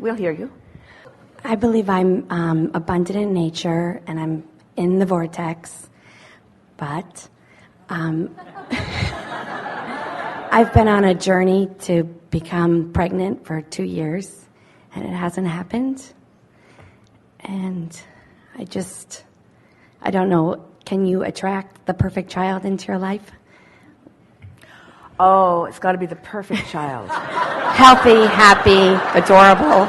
We'll hear you. I believe I'm abundant in nature and I'm in the vortex, but I've been on a journey to become pregnant for 2 years and it hasn't happened. And I don't know, can you attract the perfect child into your life? Oh, it's got to be the perfect child. Healthy, happy, adorable.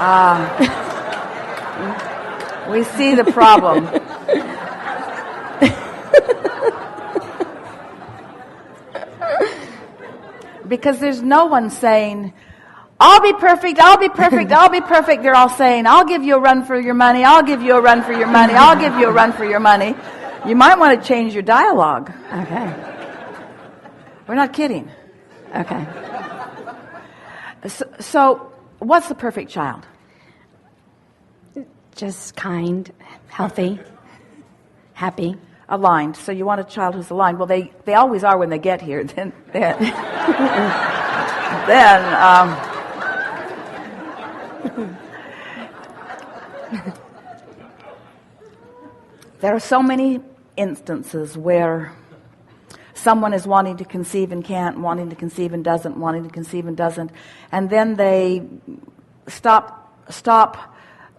We see the problem. Because there's no one saying, I'll be perfect, I'll be perfect, I'll be perfect. They're all saying, I'll give you a run for your money, I'll give you a run for your money, I'll give you a run for your money. You might want to change your dialogue. Okay. We're not kidding. Okay. So what's the perfect child? Just kind, healthy, happy. Aligned. So you want a child who's aligned. Well, they always are when they get here. Then there are so many instances where someone is wanting to conceive and can't, wanting to conceive and doesn't, wanting to conceive and doesn't, and then they stop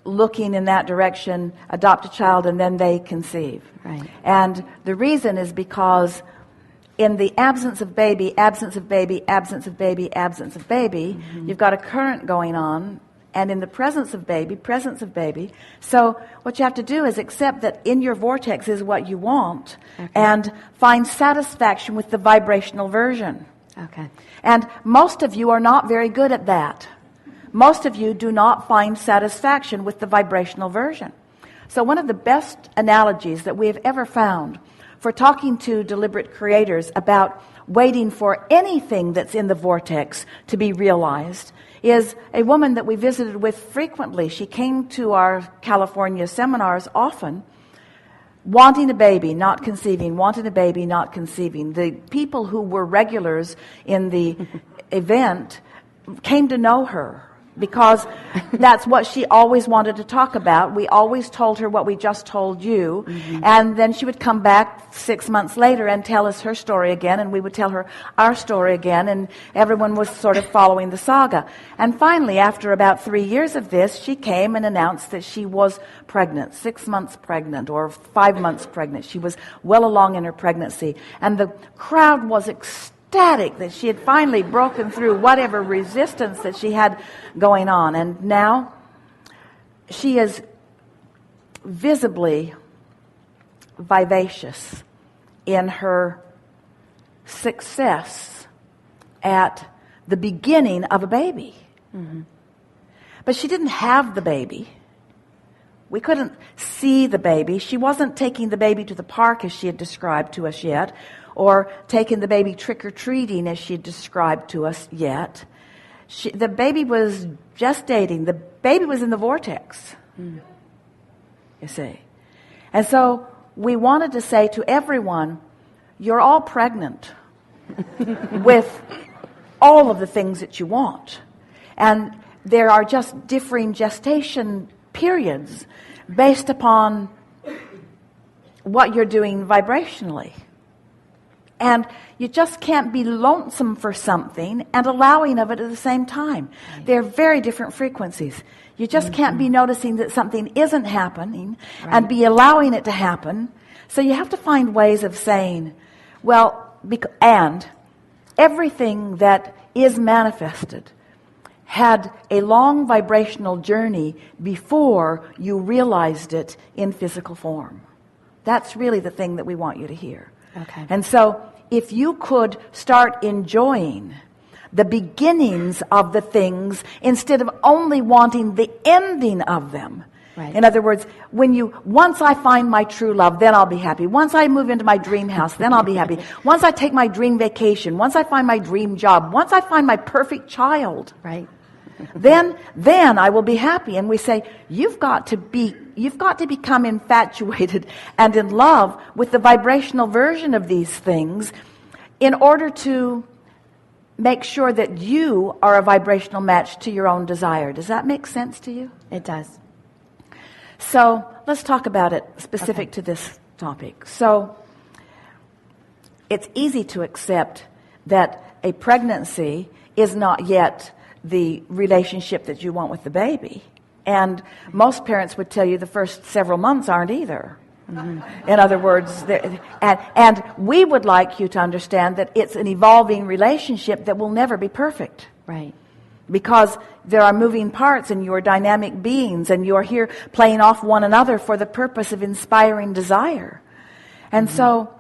looking in that direction, adopt a child, and then they conceive. Right. And the reason is because in the absence of baby, absence of baby, absence of baby, absence of baby, you've got a current going on, and in the presence of baby, presence of baby. So what you have to do is accept that in your vortex is what you want, and find satisfaction with the vibrational version. Okay. And most of you are not very good at that. Most of you do not find satisfaction with the vibrational version. So one of the best analogies that we have ever found for talking to deliberate creators about waiting for anything that's in the vortex to be realized is a woman that we visited with frequently. She came to our California seminars often, wanting a baby, not conceiving, wanting a baby, not conceiving. The people who were regulars in the event came to know her because that's what she always wanted to talk about. We always told her what we just told you, and then she would come back 6 months later and tell us her story again, and we would tell her our story again, and everyone was sort of following the saga. And finally, after about 3 years of this, she came and announced that she was pregnant, 6 months pregnant or 5 months pregnant. She was well along in her pregnancy, and the crowd was ecstatic that she had finally broken through whatever resistance that she had going on. And now she is visibly vivacious in her success at the beginning of a baby. But she didn't have the baby. We couldn't see the baby. She wasn't taking the baby to the park as she had described to us yet, or taking the baby trick-or-treating as she had described to us yet. The baby was gestating. The baby was in the vortex, you see. And so we wanted to say to everyone, you're all pregnant with all of the things that you want. And there are just differing gestation periods based upon what you're doing vibrationally. And you just can't be lonesome for something and allowing of it at the same time. They're very different frequencies. You just can't be noticing that something isn't happening and be allowing it to happen. So you have to find ways of saying, well, and everything that is manifested had a long vibrational journey before you realized it in physical form. That's really the thing that we want you to hear. Okay. And so if you could start enjoying the beginnings of the things instead of only wanting the ending of them. Right. In other words, once I find my true love, then I'll be happy. Once I move into my dream house, then I'll be happy. Once I take my dream vacation, once I find my dream job, once I find my perfect child. Right. then I will be happy. And we say, you've got to become infatuated and in love with the vibrational version of these things in order to make sure that you are a vibrational match to your own desire. Does that make sense to you? It does. So let's talk about it specific to this topic. So it's easy to accept that a pregnancy is not yet the relationship that you want with the baby. And most parents would tell you the first several months aren't either. Mm-hmm. In other words, and we would like you to understand that it's an evolving relationship that will never be perfect. Right. Because there are moving parts and you're dynamic beings and you're here playing off one another for the purpose of inspiring desire. And so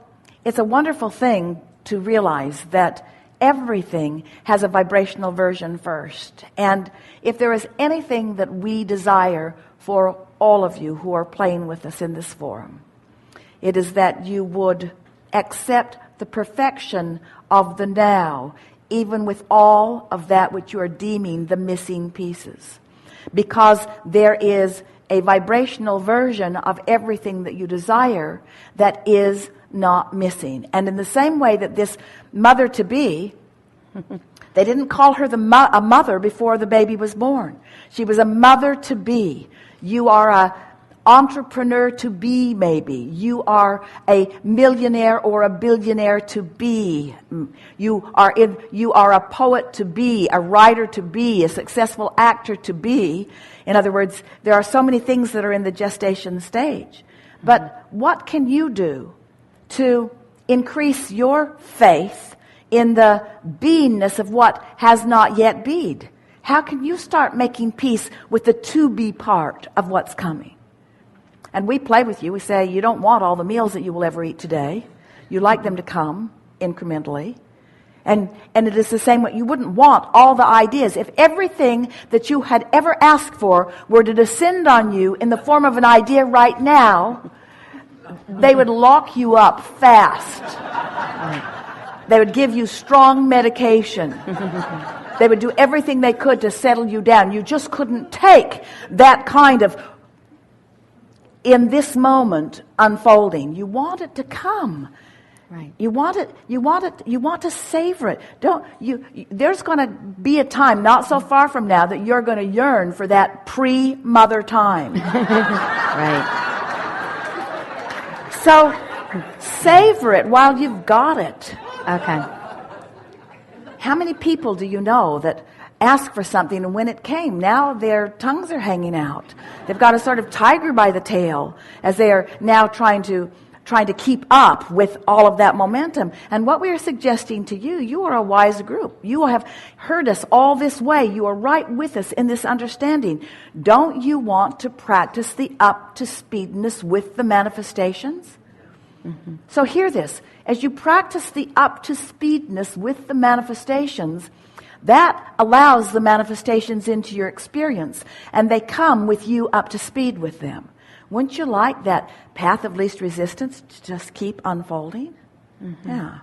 it's a wonderful thing to realize that everything has a vibrational version first. And if there is anything that we desire for all of you who are playing with us in this forum, it is that you would accept the perfection of the now, even with all of that which you are deeming the missing pieces. Because there is a vibrational version of everything that you desire that is not missing. And in the same way that this mother-to-be, they didn't call her a mother before the baby was born. She was a mother-to-be. You are a entrepreneur to be, maybe. You are a millionaire or a billionaire to be. You are a poet to be, a writer to be, a successful actor to be. In other words, there are so many things that are in the gestation stage. But what can you do to increase your faith in the beingness of what has not yet been? How can you start making peace with the to-be part of what's coming? And we play with you. We say, you don't want all the meals that you will ever eat today. You like them to come incrementally. And it is the same way. You wouldn't want all the ideas. If everything that you had ever asked for were to descend on you in the form of an idea right now, they would lock you up fast. They would give you strong medication. They would do everything they could to settle you down. You just couldn't take that kind of in this moment unfolding. You want it to come. Right. You want to savor it. There's going to be a time not so far from now that you're going to yearn for that pre-mother time. Right. So savor it while you've got it. Okay. How many people do you know that ask for something, and when it came, now their tongues are hanging out? They've got a sort of tiger by the tail as they are now trying to keep up with all of that momentum. And what we are suggesting to you, you are a wise group. You have heard us all this way. You are right with us in this understanding. Don't you want to practice the up-to-speedness with the manifestations? Mm-hmm. So hear this. As you practice the up-to-speedness with the manifestations, that allows the manifestations into your experience, and they come with you up to speed with them. Wouldn't you like that path of least resistance to just keep unfolding? Mm-hmm. Yeah.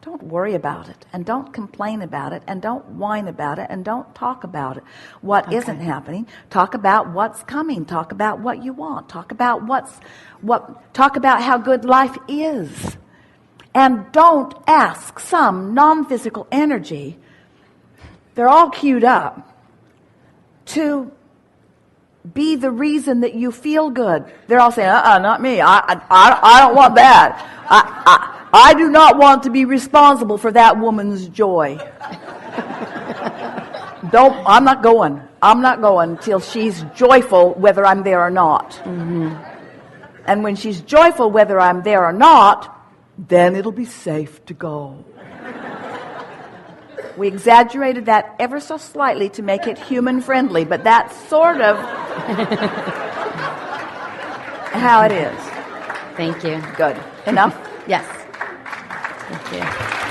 Don't worry about it, and don't complain about it, and don't whine about it, and don't talk about it. What isn't happening? Talk about what's coming. Talk about what you want. Talk about talk about how good life is. And don't ask some non-physical energy, they're all queued up, to be the reason that you feel good. They're all saying, not me. I don't want that. I do not want to be responsible for that woman's joy. I'm not going. I'm not going till she's joyful whether I'm there or not. Mm-hmm. And when she's joyful whether I'm there or not, then it'll be safe to go. We exaggerated that ever so slightly to make it human-friendly, but that's sort of how it is. Thank you. Good. Enough? Yes. Thank you.